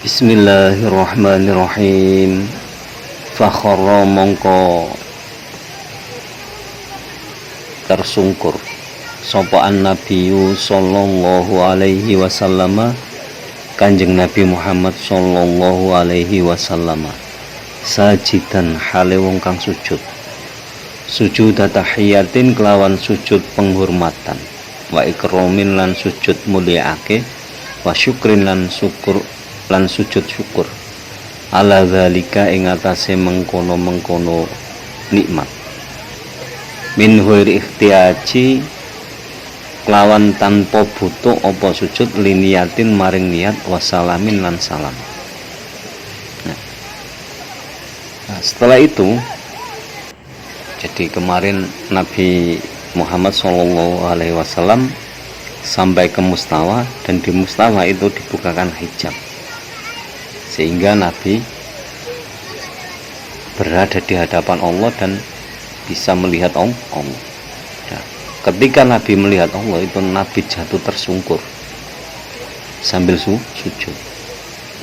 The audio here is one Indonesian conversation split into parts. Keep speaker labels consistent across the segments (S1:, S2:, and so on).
S1: Bismillahirrahmanirrahim. Fakhara mongko tersungkur sapa an-nabiyyu sallallahu alaihi wasallam, Kanjeng Nabi Muhammad sallallahu alaihi wasallam, sajidan hale wong kang sujud tahiyatin kelawan sujud penghormatan, wa ikramin lan sujud mulyaake, wa syukrin lan sujud syukur, ala zalika ing atase mengkono-mengkono nikmat, min ghairi ikhtiaji kelawan tanpa butuh apa sujud, liniyatin maring niat, wasalamin lan salam. Nah, setelah itu jadi kemarin Nabi Muhammad SAW sampai ke mustawa, dan di mustawa itu dibukakan hijab sehingga Nabi berada di hadapan Allah dan bisa melihat Allah. Nah, ketika Nabi melihat Allah itu Nabi jatuh tersungkur sambil sujud,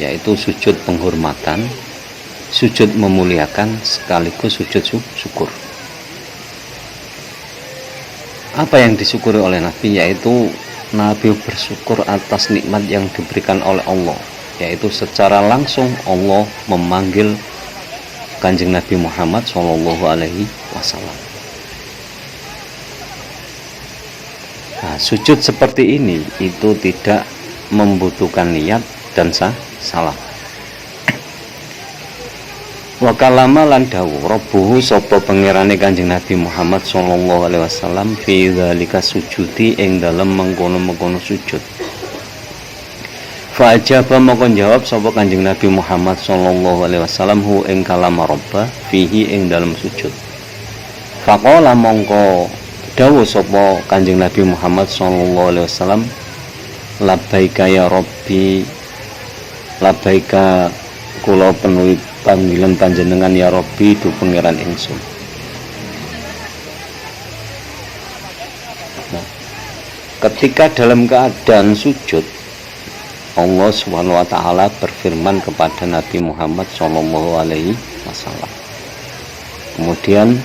S1: yaitu sujud penghormatan, sujud memuliakan, sekaligus sujud syukur. Apa yang disyukuri oleh Nabi? Yaitu Nabi bersyukur atas nikmat yang diberikan oleh Allah, yaitu secara langsung Allah memanggil Kanjeng Nabi Muhammad Shallallahu Alaihi Wasallam. Nah, sujud seperti ini itu tidak membutuhkan niat dan salam. Wa kalama lan dawuh rabbuhu sapa pangerane Kanjeng Nabi Muhammad sallallahu alaihi wasallam fi dzalika sujudi ing dalem mengkono-mengkono sujud. Fa ajaba mongko jawab sapa Kanjeng Nabi Muhammad sallallahu alaihi wasallam hu ing kalam rabba fihi ing dalem sujud. Faqala mongko dawuh sapa Kanjeng Nabi Muhammad sallallahu alaihi wasallam, labbaika ya rabbi, labbaika kula penuhi panggilan panjenengan ya Rabbi du pangeran ingsun. Nah, ketika dalam keadaan sujud, Allah Subhanahu wa taala berfirman kepada Nabi Muhammad sallallahu alaihi wasallam. Kemudian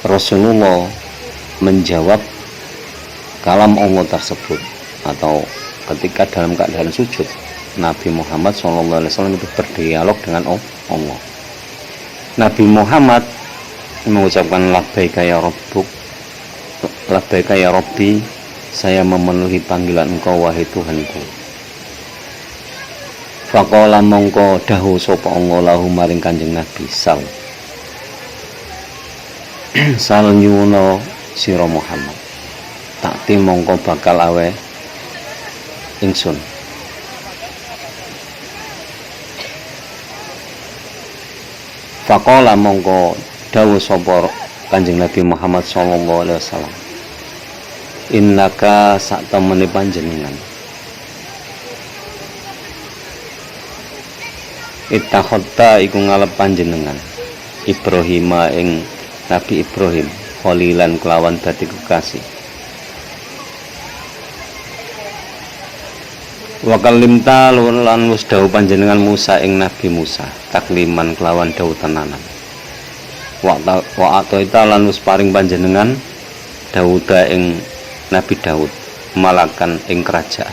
S1: Rasulullah menjawab kalam Allah tersebut, atau ketika dalam keadaan sujud Nabi Muhammad SAW itu berdialog dengan Allah. Nabi Muhammad mengucapkan labbaika ya rabbuk, labbaika ya rabbi, saya memenuhi panggilan engkau wahai Tuhanku. Faqala mongko dahu sapa Allah lahu maring Kanjeng Nabi, sal nyuwuna sira Muhammad, takti mongko bakal awe ingsun. Faqala mongko dawuh sapa Kanjeng Nabi Muhammad sallallahu alaihi wasallam, innaka sak temene panjenengan ittakhadta iku ngalep panjenengan Ibrahima ing Nabi Ibrahim khalilan kelawan dadi kekasih, wa kalimta lan wis dawuh panjenengan Musa ing Nabi Musa takliman kelawan dawuh tenanan, wa ataita lan wis paring panjenengan Dauda ing Nabi Daud malakan ing kerajaan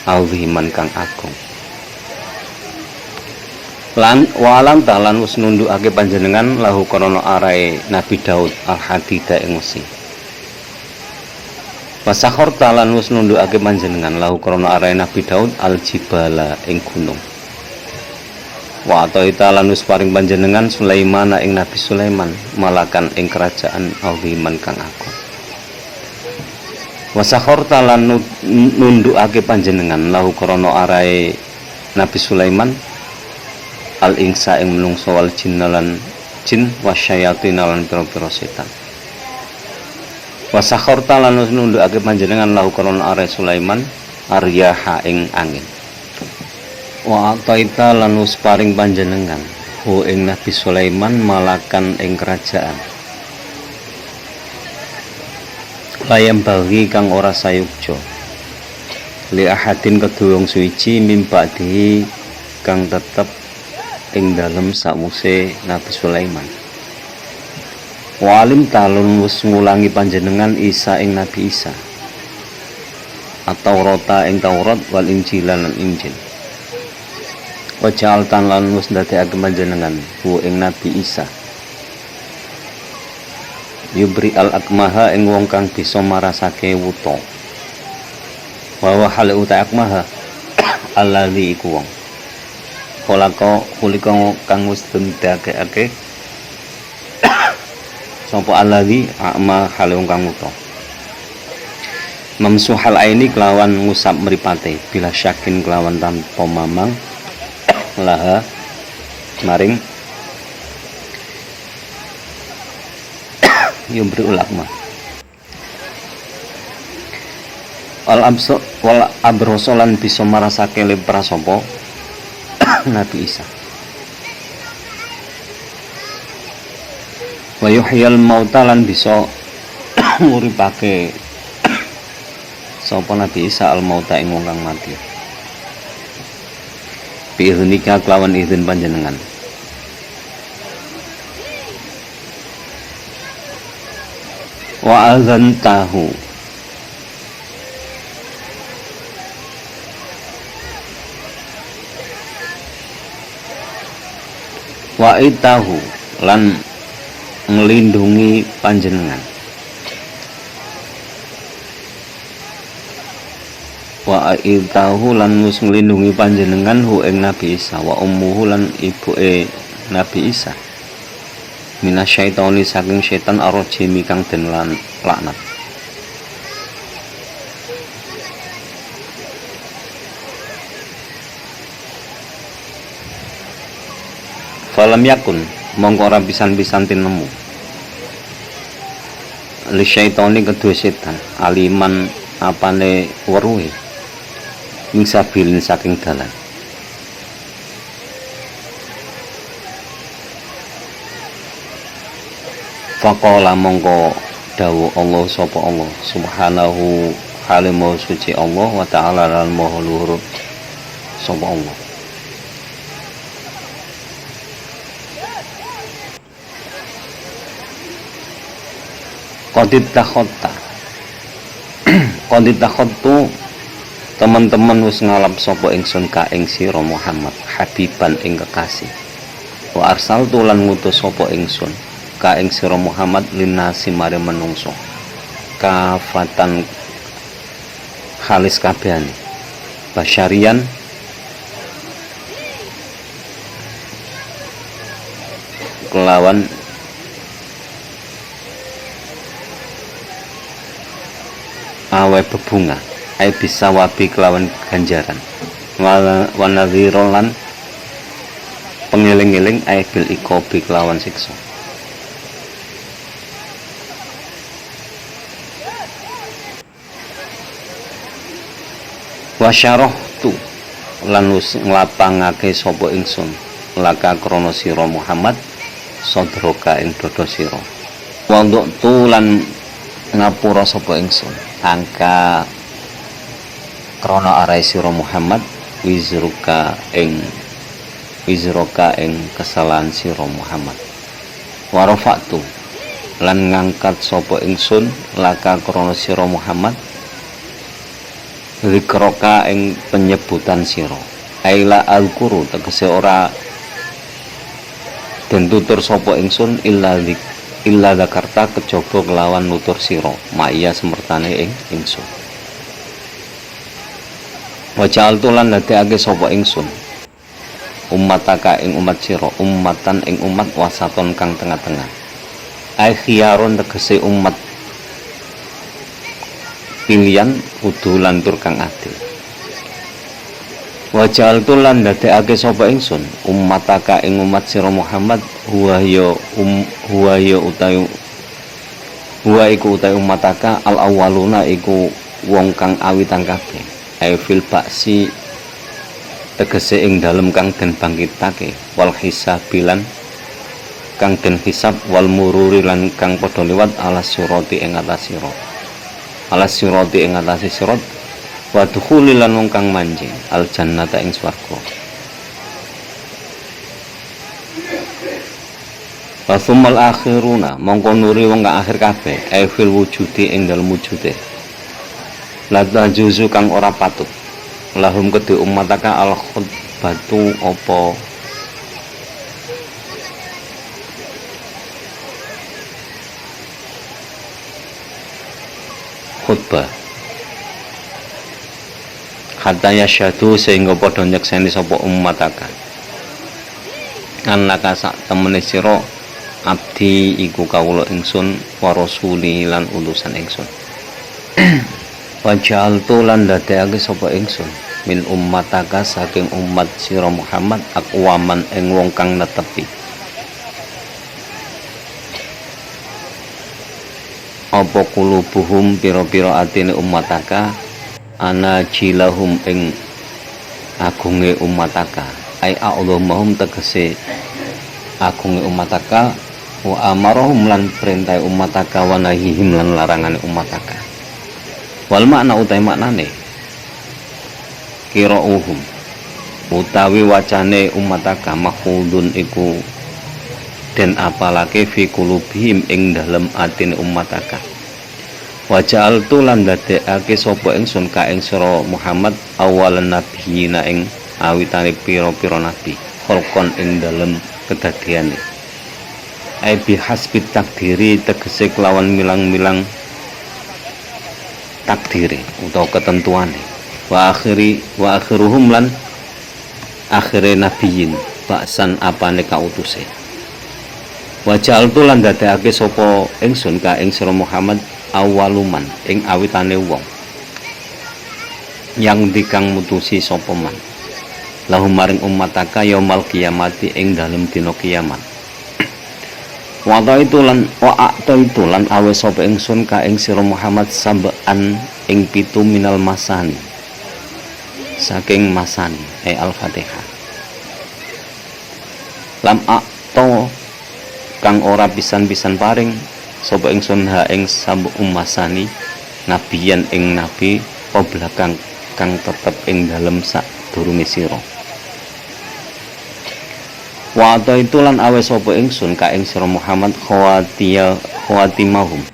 S1: aziman kang agung, lan walam talan wis nundukake panjenengan lahu krana arae Nabi Daud al-hadida ing wesi, Wasakhor talan wis nundukake panjenengan lahu krana arahe Nabi Daud al-jibala ing gunung, wa ataita lan wis paring panjenengan Sulaiman ing Nabi Sulaiman malakan ing kerajaan aziman kang agung. Wasakhor talan nundukake panjenengan lahu krana arahe Nabi Sulaiman al-insa ing menungso wal jin lan jin wasyayatin lan pira-pira setan. Wasakhorta lan nundukake panjenengan lahu krana are Sulaiman aryaha ing angin, wa ataita lan wis paring panjenengan hu ing Nabi Sulaiman malakan ing kerajaan layam bagi kang ora sayukja li ahadin kedua wong suci mim ba'dihi kang tetep ing dalem sakwuse Nabi Sulaiman. Walim talun wis ngulangi panjenengan Isa ing Nabi Isa, atau rota ing Taurat wal Injil lan Injil. Wajal tan lan wis ndadekake panjenengan hu ing Nabi Isa yubri al akmaha ing wong kang bisa marasake wuta. Wa hal uta akmaha alladzi iku wong kulika kang wis dendakake sapa alladzi akma hal wong kang wuta. Mamsuhal aini kelawan ngusap mripate bila syakin kelawan tanpa mamang laha maring yubri ulakma wal abrosolan bisa marasake lepra sapa Nabi Isa. Wa yuhyal mauta lan bisa nguripake sapa Nabi Isa al mauta ing wong kang mati. Biiznika kelawan izin panjenengan. Wa azantahu wa itahu lan ngelindungi panjenengan. Wa itahu lan wis nglindungi panjenengan hu ing Nabi Isa wa ummuhu lan ibuke Nabi Isa minasyaitoni saking setan arrajim kang den laknat. Falam yakun mongko ora pisan-pisan tinemu li syaitoni kedua setan aliman apane weruhe ing sabilin saking dalan. Faqala mongko dawuh Allah sapa Allah subhanahu halimau suci Allah wa ta'ala lan maha luhur sapa Allah. Qadid takhottu teman-teman wis ngalap sapa ingsun ka ing sira Muhammad habiban ing kekasih. Wa arsaltu lan ngutus sapa ingsun ka ing sira Muhammad linasi mare menungso kafatan halis kabehane basyarian kelawan awe bebunga ai bisa wabi kelawan ganjaran wanadhirolan pengiling-iling ai bil ikobi kelawan siksa. Wasyaroh tu lan nglapangake sapa ingsun laka krana sira Muhammad sadroka ing dada sira. Wanduk tu lan ngapura sapa ingsun angka krana arahe sira Muhammad wizruka ing kesalahan sira Muhammad. Warafatu lan ngangkat sapa ingsun laka krana sira Muhammad zikroka ing penyebutan sira. Aila al-quru tegese ora den tutur sapa ingsun illa Zakarta kejaba kelawan nutur sira maya semertane ing ingsun. Wajal tulan dadekake sapa ingsun ummataka ing umat sira ummatan ing umat wasaton kang tengah-tengah. Ai khiyaron tegese umat pilihan kudu lan tur kang adil. Wajal tulan dadekake sapa ingsun ummataka ing umat sira Muhammad huwa iku utawi ummataka al awwaluna iku wong kang awitan kabeh. Ai fil ba'si tegese ing dalem kang den bangkitake wal hisabilan kang den hisab wal mururi lan kang padha liwat alas surati ing atas sira. Alas sirati ing atase sirat wa dukhuli lan wong kang manjing al jannata ing swarga. wa tsummal akhiruna mongko nuri wong kang akhir kabeh fil wujudi ing dalem wujude la juzu kang ora patut lahum kedhe ummataka al khutbatu apa khutbah hatta yasyadu sehingga padha nyekseni sapa ummataka annaka sak temene sira abdi iku kawula ingsun wa rasuli lan utusan ingsun wa ja'altu lan dadekake sapa ingsun min ummataka saking umat sira Muhammad aqwaman ing wong kang netepi apa kulubuhum pira-pira atine ummataka ana jilahum ing agunge ummataka ai a'dhamahum tegese agunge ummataka wa amarahum lan perintah ummataka wa nahihim lan larangane ummataka wal makna utai maknane kirauhum utawi wacane ummataka mahfudun iku den apalake fi kulubihim ing dalem atine ummataka wa ja'altu lan dadekake sapa ingsun ka ing sira Muhammad awalan nabiyina ing awitane pira-pira nabi kholqon ing dalem kedadeane ai bihasbi takdiri tegese kelawan milang-milang takdire utawa ketentuane wa akhiruhum lan akhire nabiyin baksan apane kautuse wa ja'altu lan dadekake sapa ingsun ka ing sira Muhammad awaluman ing awitane wong yang dikang mutusi sapa man lahum maring ummataka yaumal kiamati ing dalem dina kiamat wa itu lan awe sapa ingsun ka ing sira Muhammad saban ing 7 minal masani saking masani al-Fatihah lam akto kang ora pisan-pisan paring sapa ingsun ha ing sabu masani nabiyan ing nabi qabla kang tetep ing dalem sak durunge sira wa itu lan awe sapa ingsun ka ing sira Muhammad khawatimahum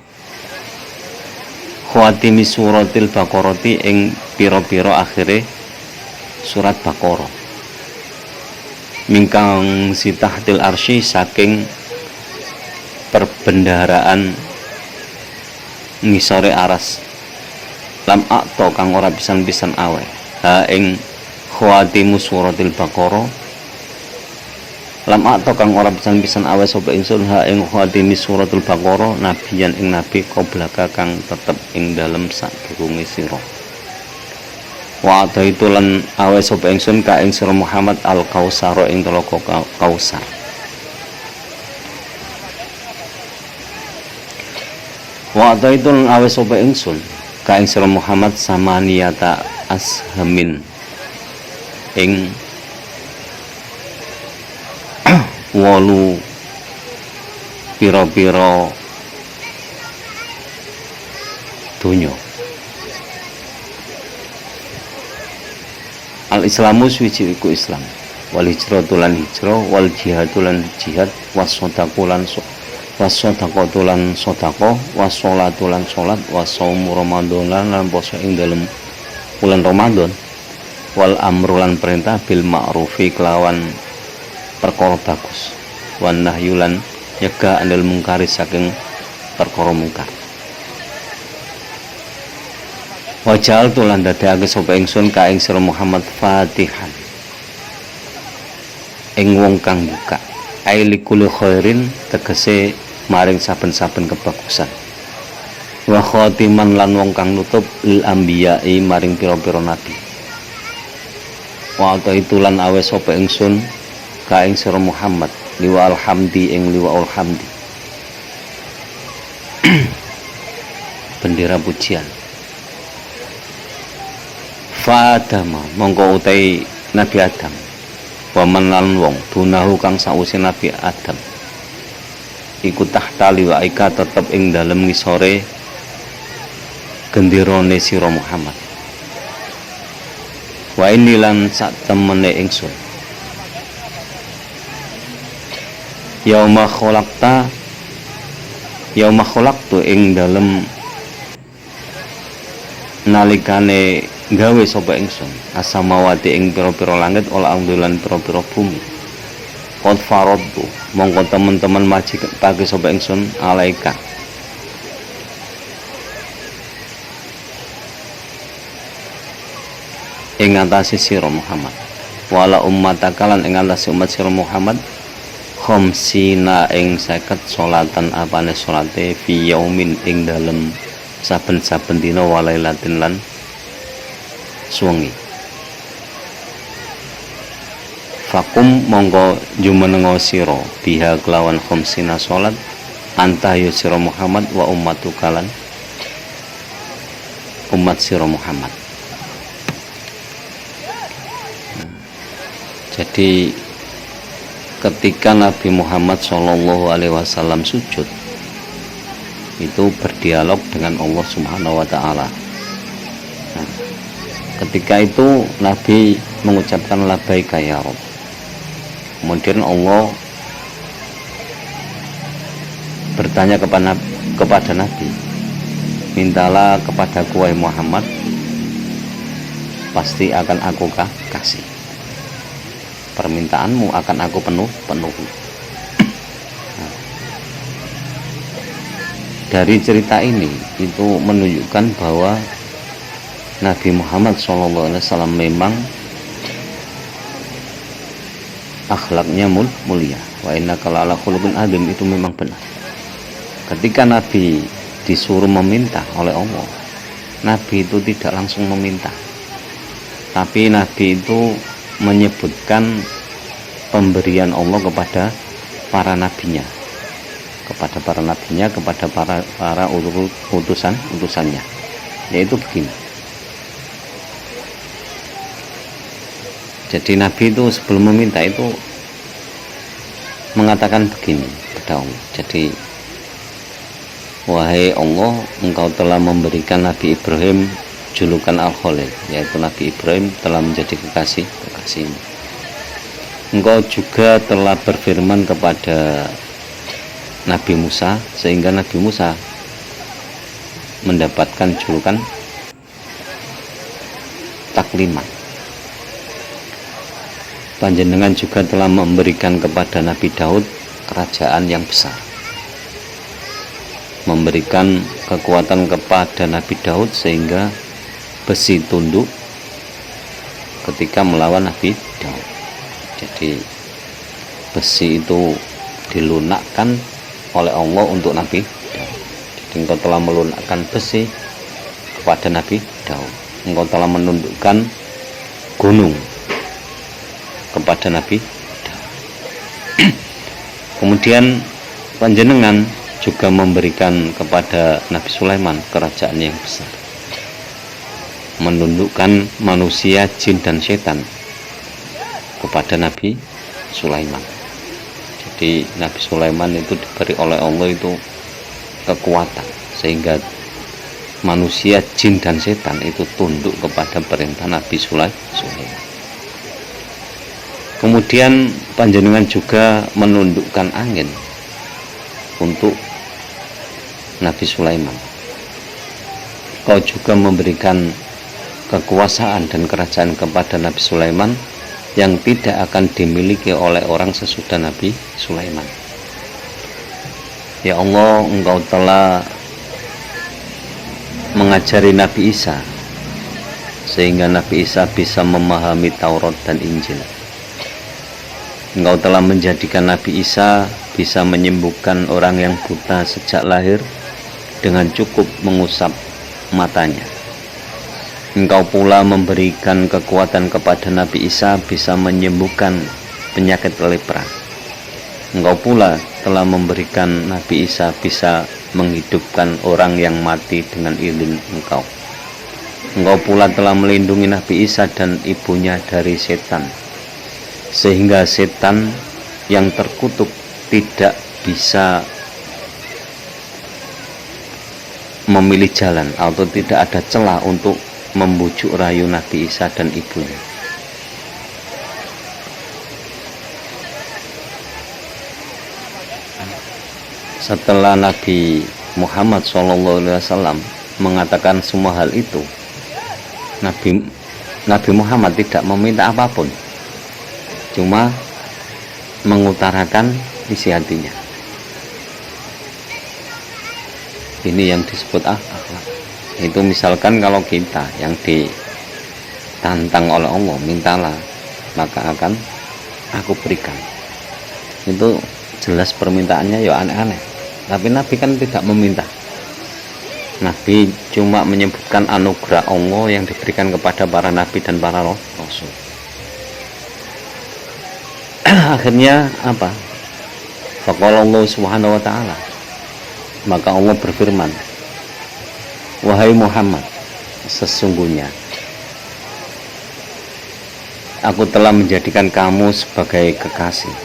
S1: khawatimi suratil baqarati ing pira-pira akhire surat Baqarah mingkang sitahtil arsy saking perbendaharaan ngisore aras lam akto kang ora pisan-pisan awe ha ing khawatimu suratil Baqarah lam akto kang ora pisan-pisan awe sapa ingsun ha ing khawatimi suratul Baqarah nabiyan ing nabi qoblaka kang tetep ing dalem sadurunge sira wa itu lan awe sapa ingsun ka ing sira Muhammad al-Kautsar ing Telaga Kautsar wa itu lan awe sapa ingsun ka ing sira Muhammad samaniyata ashamin ing 8 pira-pira donya al-islamu suci iku Islam wal hijratu lan hijrah wal jihadu lan jihad was-sadaqatu lan sedekah was-sholatu lan salat was-shaumu ramadan lan puasa ing dalem bulan Ramadan wal amru lan perintah bil ma'rufi kelawan perkara bagus wan nahyu lan nyegah anil mungkari saking perkara mungkar wajal tulan dadekake sapa ingsun ka ing sira Muhammad Fatihan ing wong kang buka ailikul khairin tegese maring saben-saben kebagusan wa khatiman lan wong kang nutup lil anbiya'i maring pira-pira nabi wa itu lan awe sapa ingsun ka ing sira Muhammad liwa alhamdi ing liwa alhamdi bendera pujian Fadama mongko utai Nabi Adam waman lan wong dunahu kang sawise Nabi Adam iku tahta liwaika tetep ing dalem ngisore gendirone sira Muhammad wa ini lan sak temene ingsun yauma khalaqtu ing dalem nalikane gawe sapa ingsun asamawati ing pira-pira langit wal ardi lan pira-pira bumi qad faradtu mongko teman-teman majik pagi sapa ingsun alaika ing atase sira Muhammad wala ummatakalan ing atase umat sira Muhammad khamsina ing 50 salatan apane salate fi yaumin ing dalem saben-saben dina walailatin lan suwengi fakum monggo jumenenga sira biha kelawan khamsina salat anta ya sira Muhammad wa ummatukalan umat sira Muhammad. Jadi ketika Nabi Muhammad SAW sujud itu berdialog dengan Allah Subhanahu wa Ta'ala. Nah, ketika itu Nabi mengucapkan labbaika ya Rabb. Kemudian Allah bertanya kepada Nabi, mintalah kepadaku wahai Muhammad, pasti akan aku kasih. Permintaanmu akan aku penuhi. Nah, dari cerita ini itu menunjukkan bahwa Nabi Muhammad SAW memang akhlaknya mulia. Wa innaka la'ala khuluqin adzim, itu memang benar. Ketika Nabi disuruh meminta oleh Allah, Nabi itu tidak langsung meminta, tapi Nabi itu menyebutkan pemberian Allah kepada para nabinya, kepada para utusannya, yaitu begini. Jadi Nabi itu sebelum meminta itu mengatakan begini kepada Allah. Jadi, wahai Allah, engkau telah memberikan Nabi Ibrahim julukan Al-Khalil, yaitu Nabi Ibrahim telah menjadi kekasihmu. Engkau juga telah berfirman kepada Nabi Musa sehingga Nabi Musa mendapatkan julukan taklimat. Panjenengan juga telah memberikan kepada Nabi Daud kerajaan yang besar, memberikan kekuatan kepada Nabi Daud sehingga besi tunduk ketika melawan Nabi Daud. Jadi besi itu dilunakkan oleh Allah untuk Nabi Daud. Jadi engkau telah melunakkan besi kepada Nabi Daud. Engkau telah menundukkan gunung kepada Nabi Daud. Kemudian panjenengan juga memberikan kepada Nabi Sulaiman kerajaan yang besar, menundukkan manusia, jin dan setan kepada Nabi Sulaiman. Jadi Nabi Sulaiman itu diberi oleh Allah itu kekuatan sehingga manusia, jin dan setan itu tunduk kepada perintah Nabi Sulaiman. Kemudian panjenengan juga menundukkan angin untuk Nabi Sulaiman. Kau juga memberikan kekuasaan dan kerajaan kepada Nabi Sulaiman yang tidak akan dimiliki oleh orang sesudah Nabi Sulaiman. Ya Allah, engkau telah mengajari Nabi Isa sehingga Nabi Isa bisa memahami Taurat dan Injil. Engkau telah menjadikan Nabi Isa bisa menyembuhkan orang yang buta sejak lahir dengan cukup mengusap matanya. Engkau pula memberikan kekuatan kepada Nabi Isa bisa menyembuhkan penyakit lepra. Engkau pula telah memberikan Nabi Isa bisa menghidupkan orang yang mati dengan izin engkau. Engkau pula telah melindungi Nabi Isa dan ibunya dari setan, sehingga setan yang terkutuk tidak bisa memilih jalan atau tidak ada celah untuk membujuk rayu Nabi Isa dan ibunya. Setelah Nabi Muhammad SAW mengatakan semua hal itu, Nabi Muhammad tidak meminta apapun, cuma mengutarakan isi hatinya. Ini yang disebut akhlak. Itu misalkan kalau kita yang ditantang oleh Allah, mintalah maka akan aku berikan. Itu jelas permintaannya ya aneh-aneh. Tapi Nabi kan tidak meminta. Nabi cuma menyebutkan anugerah Allah yang diberikan kepada para nabi dan para rasul. Akhirnya apa? Faqala Allah Subhanahu wa taala. Maka Allah berfirman, "Wahai Muhammad, sesungguhnya aku telah menjadikan kamu sebagai kekasih.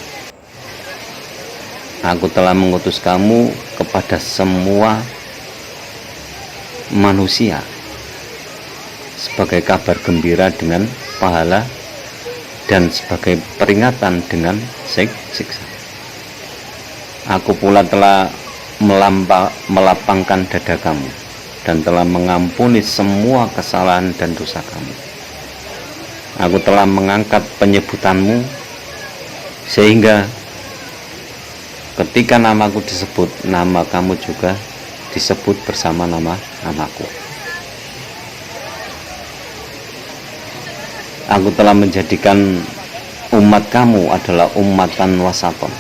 S1: Aku telah mengutus kamu kepada semua manusia sebagai kabar gembira dengan pahala dan sebagai peringatan dengan siksa. Aku pula telah melapangkan dada kamu dan telah mengampuni semua kesalahan dan dosa kamu. Aku telah mengangkat penyebutanmu sehingga ketika namaku disebut, nama kamu juga disebut bersama namaku. Aku telah menjadikan umat kamu adalah umatan wasaton,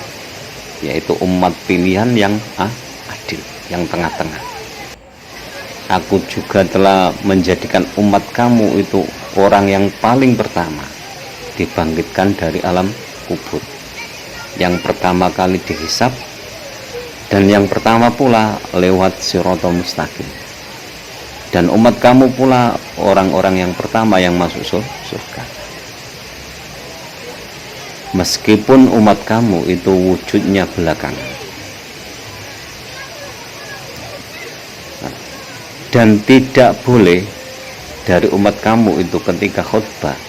S1: yaitu umat pilihan yang adil, yang tengah-tengah. Aku juga telah menjadikan umat kamu itu orang yang paling pertama dibangkitkan dari alam kubur, yang pertama kali dihisab, dan yang pertama pula lewat siratal mustaqim. Dan umat kamu pula orang-orang yang pertama yang masuk surga. Meskipun umat kamu itu wujudnya belakangan. Dan tidak boleh dari umat kamu itu ketika khutbah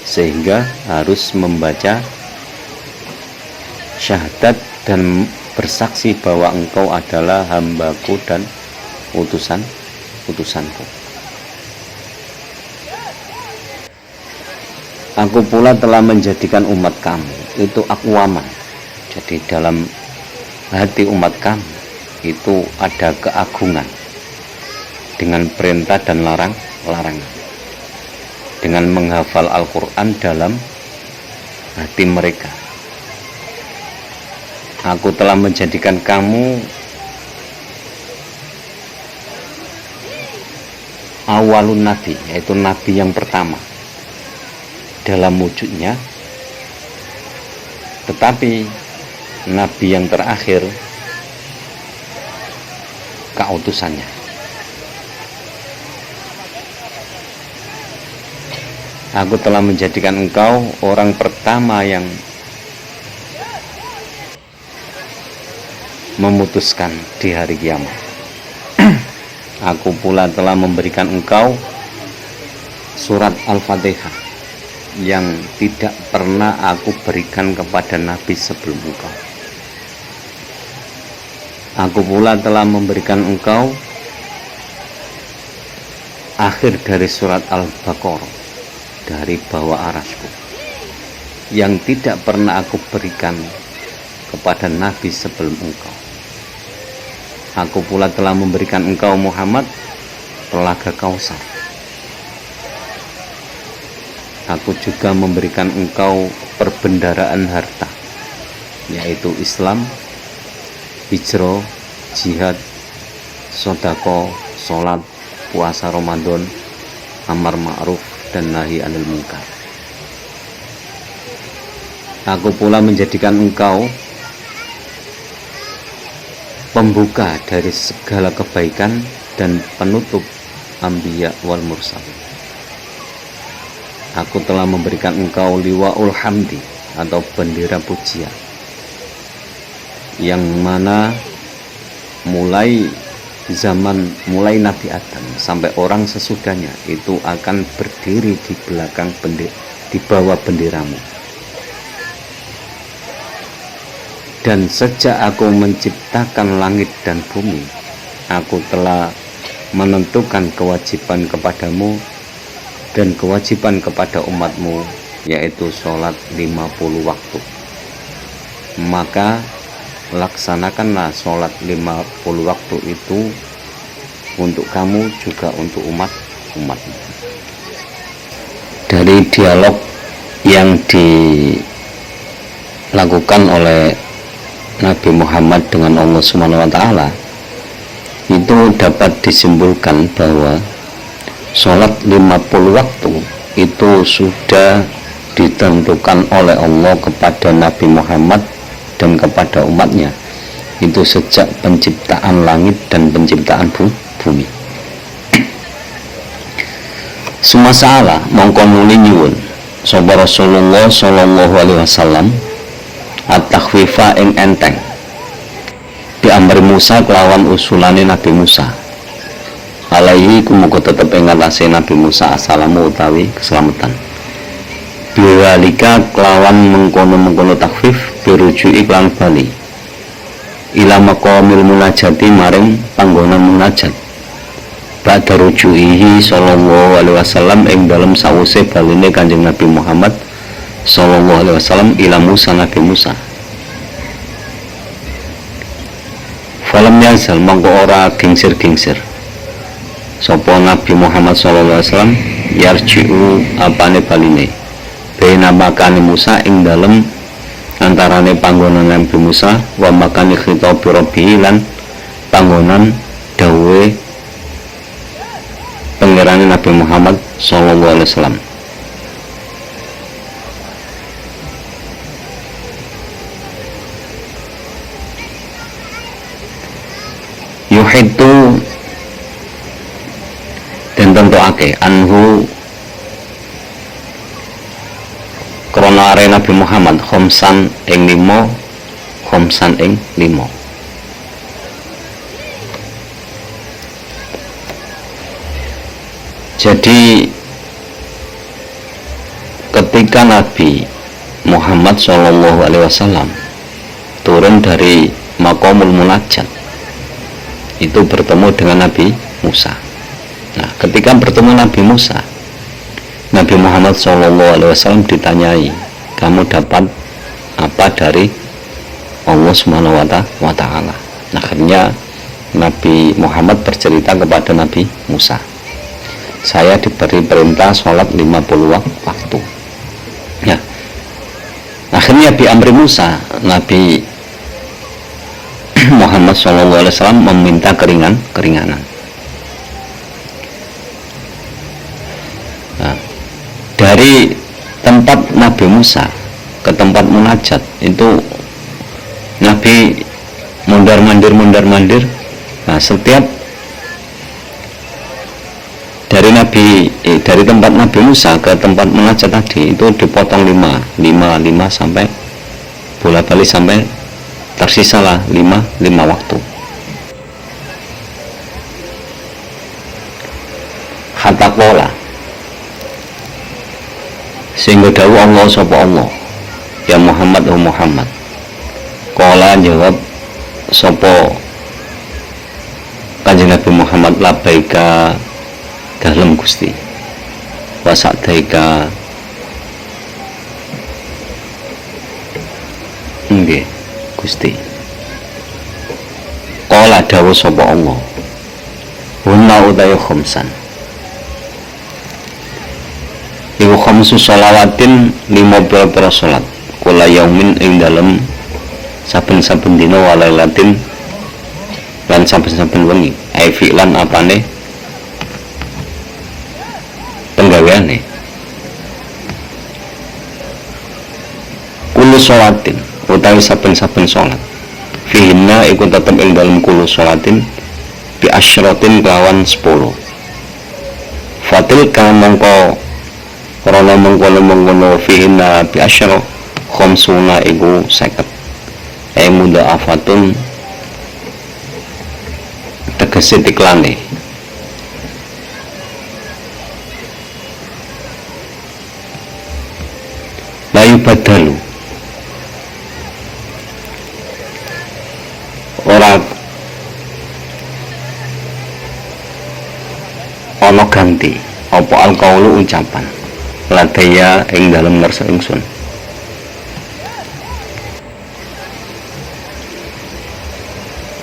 S1: sehingga harus membaca syahadat dan bersaksi bahwa engkau adalah hambaku dan utusanku. Aku pula telah menjadikan umat kamu itu aqwaman. Jadi dalam hati umat kamu itu ada keagungan dengan perintah dan larangan, dengan menghafal Al-Quran dalam hati mereka. Aku telah menjadikan kamu awalun nabi, yaitu nabi yang pertama dalam wujudnya, tetapi nabi yang terakhir keutusannya. Aku telah menjadikan engkau orang pertama yang memutuskan di hari kiamat. Aku pula telah memberikan engkau surat Al-Fatihah yang tidak pernah aku berikan kepada nabi sebelum engkau. Aku pula telah memberikan engkau akhir dari surat Al-Baqarah, dari bawah arasku, yang tidak pernah aku berikan kepada nabi sebelum engkau. Aku pula telah memberikan engkau Muhammad telaga Kausar. Aku juga memberikan engkau perbendaraan harta, yaitu Islam, hijrah, jihad, sodako, sholat, puasa Ramadan, amar ma'ruf dan nahi anil munkar. Aku pula menjadikan engkau pembuka dari segala kebaikan dan penutup anbiya wal mursalin. Aku telah memberikan engkau liwaul hamdi atau bendera pujian, yang mana mulai Nabi Adam sampai orang sesudahnya itu akan berdiri di belakang di bawah benderamu. Dan sejak aku menciptakan langit dan bumi, aku telah menentukan kewajiban kepadamu dan kewajiban kepada umatmu, yaitu sholat 50 waktu. Maka laksanakanlah sholat 50 waktu itu untuk kamu juga untuk umatmu. Dari dialog yang dilakukan oleh Nabi Muhammad dengan Allah Subhanahu wa Ta'ala, itu dapat disimpulkan bahwa sholat 50 waktu itu sudah ditentukan oleh Allah kepada Nabi Muhammad dan kepada umatnya, itu sejak penciptaan langit dan penciptaan bumi. Sumasalah mongko nuli nyuwun sapa Rasulullah sallallahu alaihi wasallam at-takhfifa ing enteng di amri Musa kelawan usulane Nabi Musa alaihi kumuga tetep ing atase Nabi Musa assalamu utawi keselamatan biwalika kelawan mengkono-mengkono takhfif biruju iklan bali ila maqamil munajati maring panggonan munajat ba'da rujuihi sallallahu alaihi wasallam ing dalem sawise baline Kanjeng Nabi Muhammad sallallahu alaihi wasallam ila Musa Nabi Musa. Falam yazal mongko ora gingsir-gingsir sapa Nabi Muhammad sallallahu alaihi wasallam yarji'u apane baline bena makane Musa ing dalem antarane panggonan Nabi Musa wa makane khitab rabbi lan panggonan dawuhe pangerane Nabi Muhammad sallallahu alaihi wasallam. Yuhitu dan tentuake anhu krana are Nabi Muhammad khomsan ing 5. Jadi ketika Nabi Muhammad sallallahu alaihi wasallam turun dari Maqamul Munajat, itu bertemu dengan Nabi Musa. Nah, ketika bertemu Nabi Musa, Nabi Muhammad SAW ditanyai, kamu dapat apa dari Allah Subhanahu wa Ta'ala? Akhirnya Nabi Muhammad bercerita kepada Nabi Musa, saya diberi perintah sholat 50 waktu. Nah, akhirnya bi amri Musa, Nabi Muhammad SAW meminta keringanan. Nah, dari tempat Nabi Musa ke tempat munajat itu Nabi mondar-mandir. Nah, setiap dari tempat Nabi Musa ke tempat munajat tadi itu dipotong 5 sampai bola-balik sampai tersisalah 5 waktu. Hatta qala sehingga dawuh Allah sapa Allah, ya Muhammad oh Muhammad. Qala jawab sapa Kanjeng Nabi Muhammad, labbaika dalem Gusti wa sa'daika nggih Gusti. Qala dawuh sapa Allah, hunna utawi khamsan iku khamsu sholawatin 5 salat kula yaumin ing dalem saben-saben dina walailatin lan saben-saben wengi ai fi'lan apane penggaweane kullu sholatin utawi saben-saben salat fihinna iku tetep ing dalem kullu sholatin bi asyratin kelawan 10 fatil kang mongko krana mengkono fihinna bi asyra khamsuna iku 50 muda afatun tegese tiklane layu badalu ana ganti apa alqaulu ucapan ladaya ing dalem ngarsa ingsun.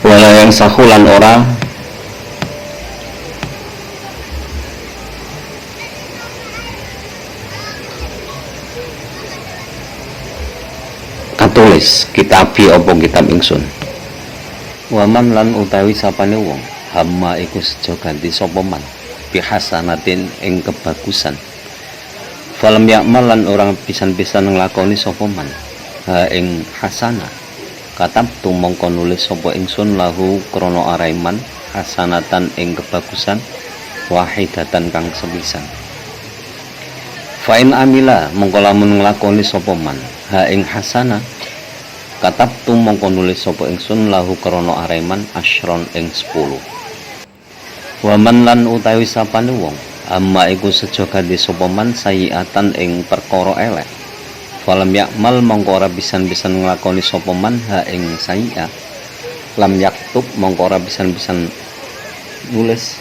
S1: Wala yang sahulan ora katulis kitabi apa kitab ingsun. Waman lan utawi sapane wong hamma iku sejo ganti sapa man bihasanatin ing kebagusan falam yakmal lan orang pisan-pisan nglakoni sapa man ha ing hasanah katab tumangka nulis sapa ingsun lahu krana araiman hasanatan ing kebagusan wahidatan kang sepisan. Fa in amila mongko lamun nglakoni sapa man ha ing hasanah katab tumangka nulis sapa ingsun lahu krana araiman asyron ing 10. Waman lan utawi sapane wong amma iku sejo ganti sapa man sayiatan ing perkara elek falam yakmal mongko ora pisan-pisan nglakoni sapa man ha ing sayiat lam yaktub mongko ora pisan-pisan nulis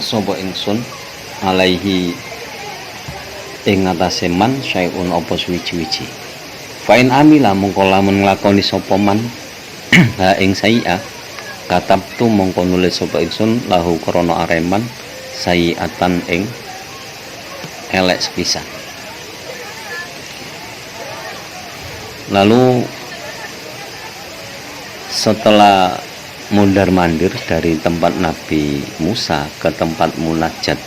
S1: sapa ingsun alaihi ing atase man syai'un apa suwi-wiji. Fa'in amila mongko lamun nglakoni sapa man ha ing sayi'ah katabtu mongko nulis sapa ingsun lahu krana areman sayi'atan ing elek sepisan. Lalu setelah mundar-mandir dari tempat Nabi Musa ke tempat munajat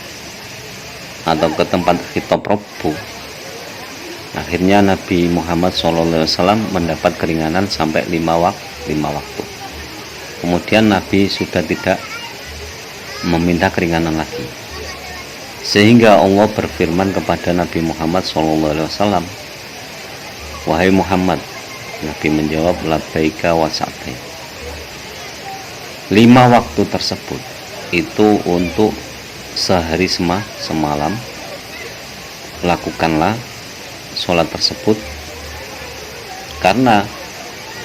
S1: atau ke tempat khitab Rabbu, akhirnya Nabi Muhammad SAW mendapat keringanan sampai 5 waktu. Kemudian Nabi sudah tidak meminta keringanan lagi, sehingga Allah berfirman kepada Nabi Muhammad SAW, wahai Muhammad. Nabi menjawab, labbaika wa sa'daik. 5 waktu tersebut itu untuk sehari semalam. Lakukanlah sholat tersebut, karena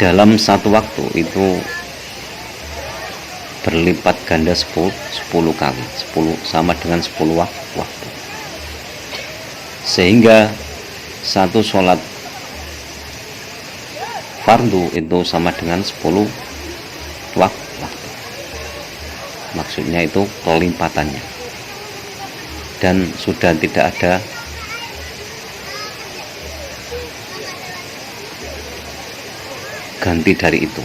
S1: dalam satu waktu itu berlipat ganda 10 kali, 10 sama dengan 10 waktu, sehingga satu sholat fardu itu sama dengan 10 waktu. Maksudnya itu kelimpatannya, dan sudah tidak ada ganti dari itu.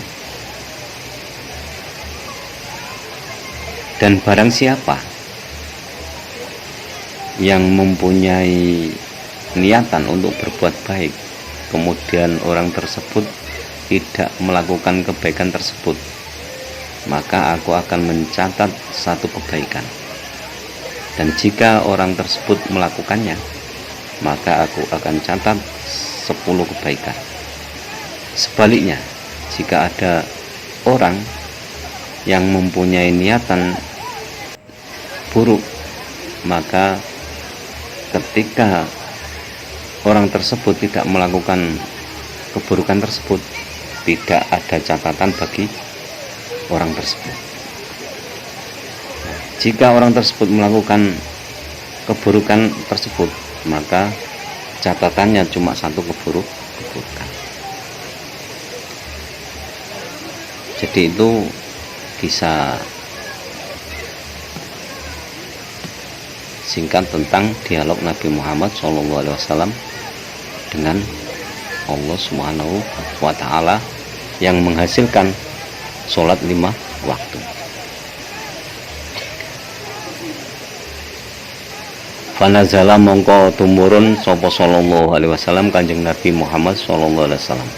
S1: Dan barang siapa yang mempunyai niatan untuk berbuat baik, kemudian orang tersebut tidak melakukan kebaikan tersebut, maka aku akan mencatat satu kebaikan. Dan jika orang tersebut melakukannya, maka aku akan catat 10 kebaikan. Sebaliknya, jika ada orang yang mempunyai niatan buruk, maka ketika orang tersebut tidak melakukan keburukan tersebut, tidak ada catatan bagi orang tersebut. Jika orang tersebut melakukan keburukan tersebut, maka catatannya cuma satu keburukan. Jadi itu bisa singkat tentang dialog Nabi Muhammad SAW dengan Allah Subhanahu wa Ta'ala yang menghasilkan sholat 5 waktu. Fanazala mongko tumurun sapa sallallahu alaihi wasallam Kanjeng Nabi Muhammad sallallahu alaihi wasallam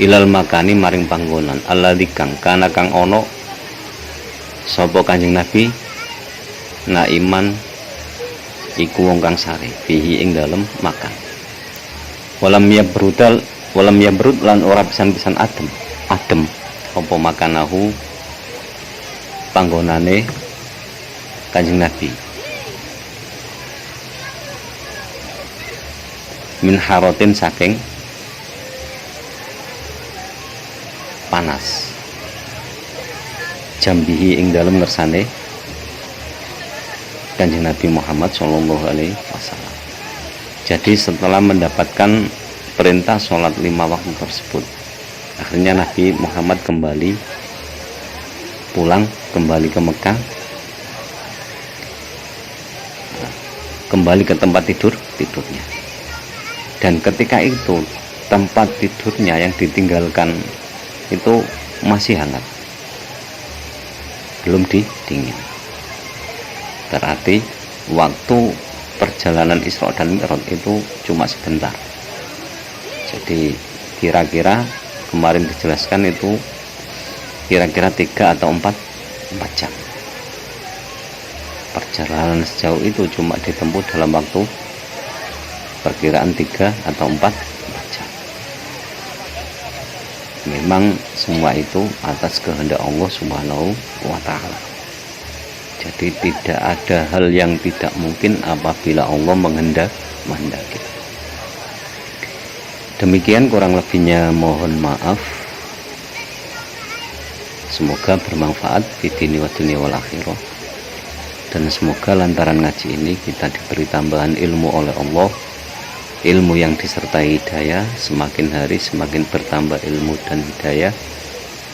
S1: ilal makani maring panggonan alladzi kang kana kang ono sapa Kanjeng Nabi naiman iku wong kang sare fihi ing dalem makan. Walam yabrud lan ora pisan-pisan adem apa makanahu panggonane Kanjeng Nabi min harotin saking panas jambihi ing dalem ngersane Kanjeng Nabi Muhammad Shallallahu Alaihi Wasallam. Jadi setelah mendapatkan perintah sholat 5 waktu tersebut, akhirnya Nabi Muhammad kembali pulang, kembali ke Mekah, kembali ke tempat tidurnya. Dan ketika itu tempat tidurnya yang ditinggalkan itu masih hangat, belum dingin. Berarti waktu perjalanan Isra dan Mi'raj itu cuma sebentar. Jadi kira-kira kemarin dijelaskan itu kira-kira 3 atau 4 jam. Perjalanan sejauh itu cuma ditempuh dalam waktu perkiraan 3 atau 4 jam. Memang semua itu atas kehendak Allah Subhanahu wa Ta'ala. Jadi tidak ada hal yang tidak mungkin apabila Allah menghendaki. Demikian kurang lebihnya, mohon maaf. Semoga bermanfaat di dini wa dunia wal akhirah. Dan semoga lantaran ngaji ini kita diberi tambahan ilmu oleh Allah, ilmu yang disertai hidayah, semakin hari semakin bertambah ilmu dan hidayah.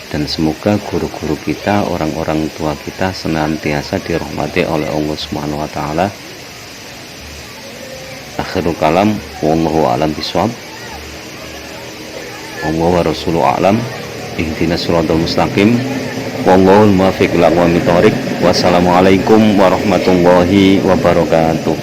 S1: Dan semoga guru-guru kita, orang-orang tua kita senantiasa dirahmati oleh Allah Subhanahu wa Ta'ala. Akhirul kalam, wallahu a'lam bishawab. Allah wa rasuluhu a'lam. Ihdinas siratal mustaqim. Wallahul muwaffiq ila aqwamit thoriq. Wassalamualaikum warahmatullahi wabarakatuh.